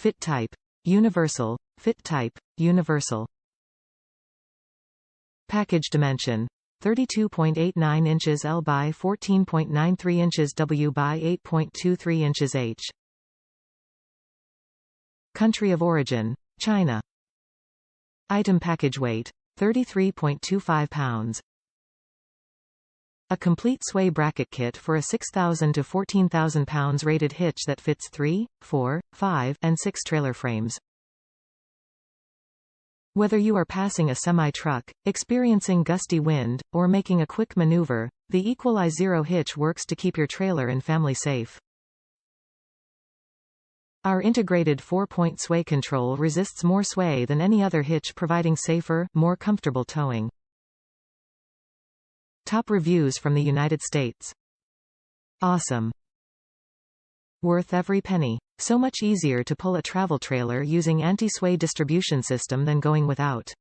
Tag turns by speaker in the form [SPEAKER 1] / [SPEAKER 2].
[SPEAKER 1] Fit type. Universal. Fit type. Universal. Package dimension. 32.89 inches L by 14.93 inches W by 8.23 inches H. Country of origin. China. Item package weight. 33.25 pounds. A complete sway bracket kit for a 6,000 to 14,000 pounds rated hitch that fits 3, 4, 5, and 6 trailer frames. Whether you are passing a semi-truck, experiencing gusty wind, or making a quick maneuver, the Equalize Zero hitch works to keep your trailer and family safe. Our integrated 4-point sway control resists more sway than any other hitch, providing safer, more comfortable towing. Top reviews from the United States. Awesome. Worth every penny. So much easier to pull a travel trailer using anti-sway distribution system than going without.